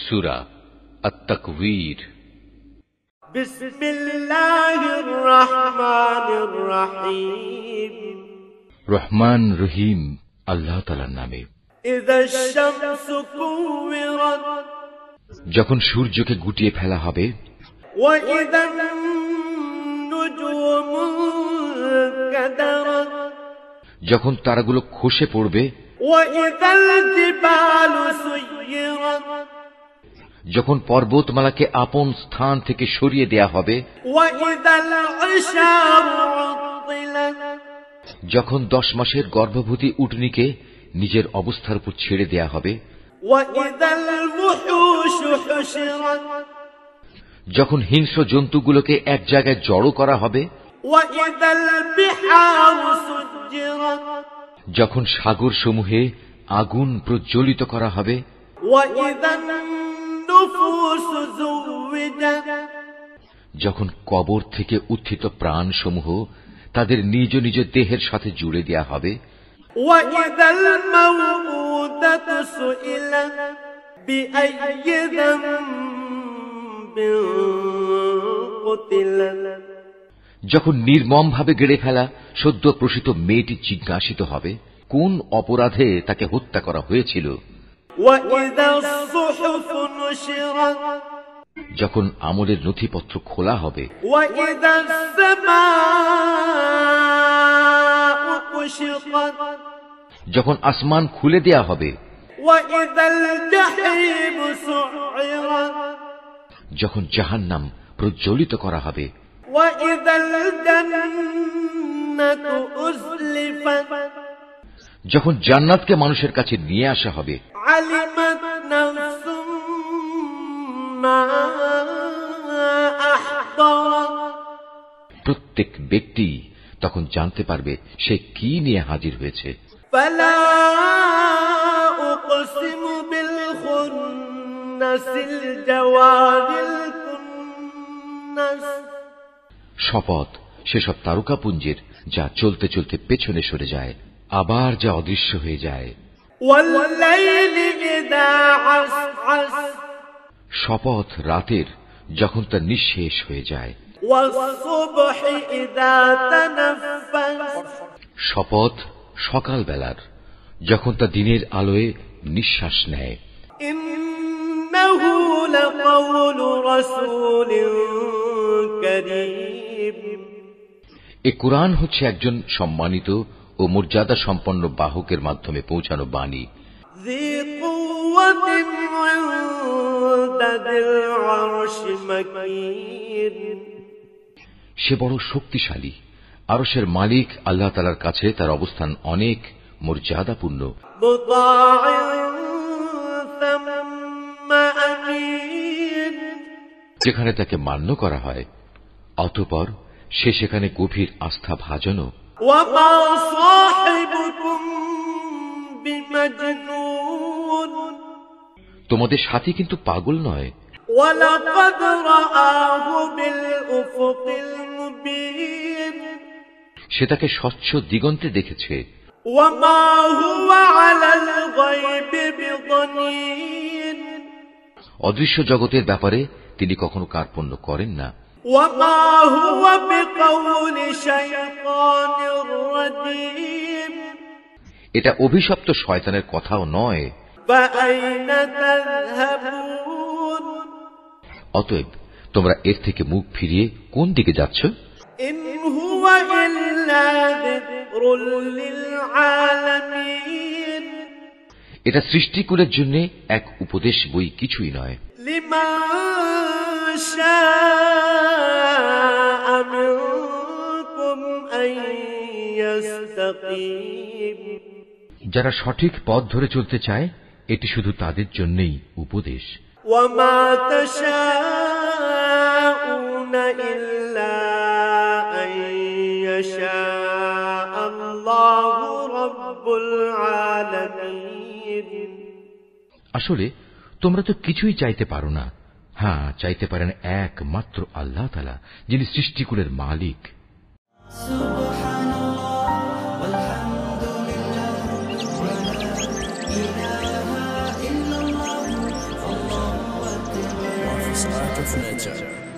সূরা আত-তাকবীর। বিসমিল্লাহির রহমানির রহিম। রহমান রহিম আল্লাহ তাআলার নামে। ইযাশ শামসু কুওয়িরাত, যখন সূর্যকে গুটিয়ে ফেলা হবে। ওয়া ইযান নুজুমু কাদারাত, যখন তারাগুলো খসে পড়বে। ওয়া ইযাল জিবালু সুয়িরাত, যখন পর্বতমালাকে আপন স্থান থেকে সরিয়ে দেয়া হবে। ওয়া ইযাল ইশারু উত্তিলাত, যখন 10 মাসের গর্ভবতী উটনীকে নিজের অবস্থার উপর ছেড়ে দেয়া হবে। ওয়া ইযাল মুহুশু হুশিরাত, যখন হিংস্র জন্তুগুলোকে এক জায়গায় জড়ো করা হবে। ওয়া ইযাল বিহারু সুজ্জিরাত, যখন সাগর সমূহে আগুন প্রজ্বলিত করা হবে। ওয়া ইযান নুফুসু যুওয়িজাত, যখন কবর থেকে উত্থিত প্রাণ সমূহ তাদের নিজ নিজ দেহের সাথে জুড়ে দেয়া হবে। ওয়া ইযাল মাউউদাতু সুইলাত বিআইয়ি যামবিন কুতিলাত, যখন নির্মম ভাবে গেড়ে ফেলা সদ্য প্রসূত মেয়েটি জিজ্ঞাসিত হবে কোন অপরাধে তাকে হত্যা করা হয়েছিল। ওয়া ইযাস সুহুফু নুশিরাত, যখন আমলের নথিপত্র খোলা হবে। ওয়া ইযাস সামাউ কুশিতাত, যখন আসমান খুলে দেয়া হবে। ওয়া ইযাল জাহিমু সুইরাত, যখন জাহান্নাম প্রজ্বলিত করা হবে। ওয়া ইযাল জান্নাতু উযলিফাত, যখন জান্নাতকে মানুষের কাছে নিয়ে আসা হবে। আলিমাত নাফসুম মা আহদারাত, প্রত্যেক ব্যক্তি তখন জানতে পারবে সে কি নিয়ে হাজির হয়েছে। ফালা উকসিমু বিল খুন্নাসিল জাওয়ারিল কুন্নাস, শপথ সেসব তারকাপুঞ্জের যা চলতে চলতে পেছনে সরে যায়, আবার যা অদৃশ্য হয়ে যায়। ওয়াল লাইলি ইযা আসআস, শপথ রাতের যখন তা নিঃশেষ হয়ে যায়। ওয়াস সুবহি ইযা তানাফফাস, শপথ সকালবেলার যখন তা দিনের আলোয় নিঃশ্বাস নেয়। ইন্নাহু লাকাউলু রাসূলিন কারীম, এ কুরআন হচ্ছে একজন সম্মানিত ও মর্যাদা সম্পন্ন বাহকের মাধ্যমে পৌঁছানো বাণী। ذي قوة عند ذي العرش مكين, সে বড় শক্তিশালী, আরশের মালিক আল্লাহ তাআলার কাছে তার অবস্থান অনেক মর্যাদাপূর্ণ। مطاع ثم أمين, যেখানে তাকে মান্য করা হয় অতঃপর সে সেখানে গভীর আস্থা ভাজনও। وما صاحبكم بمجنون, তোমাদের সাথী কিন্তু পাগল নয়। ولقد رآه بالأفق المبين, সে তাকে স্বচ্ছ দিগন্তে দেখেছে। وما هو على الغيب بضنين, অদৃশ্য জগতের ব্যাপারে তিনি কখনো কার্পণ্য করেন না। وما هو بقول شيطان رجيم, এটা অভিশপ্ত শয়তানের কথাও নয়। فأين تذهبون, অতএব তোমরা এর থেকে মুখ ফিরিয়ে কোন দিকে যাচ্ছ? إن هو إلا ذكر للعالمين, এটা সৃষ্টিকুলের জন্য এক উপদেশ বই, কিছুই নয়। لمن شاء منكم أن يستقيم, যারা সঠিক পথ ধরে চলতে চায় এটি শুধু তাদের জন্যই উপদেশ। وما تشاءون إلا أن يشاء الله رب العالمين, আসলে তোমরা তো কিছুই চাইতে পারো না, হ্যাঁ চাইতে পারেন একমাত্র আল্লাহ তাআলা, যিনি সৃষ্টিকুলের মালিক। সুবহানাল্লাহ, আলহামদুলিল্লাহ, ওয়া লা ইলাহা ইল্লাল্লাহ, আল্লাহু of nature.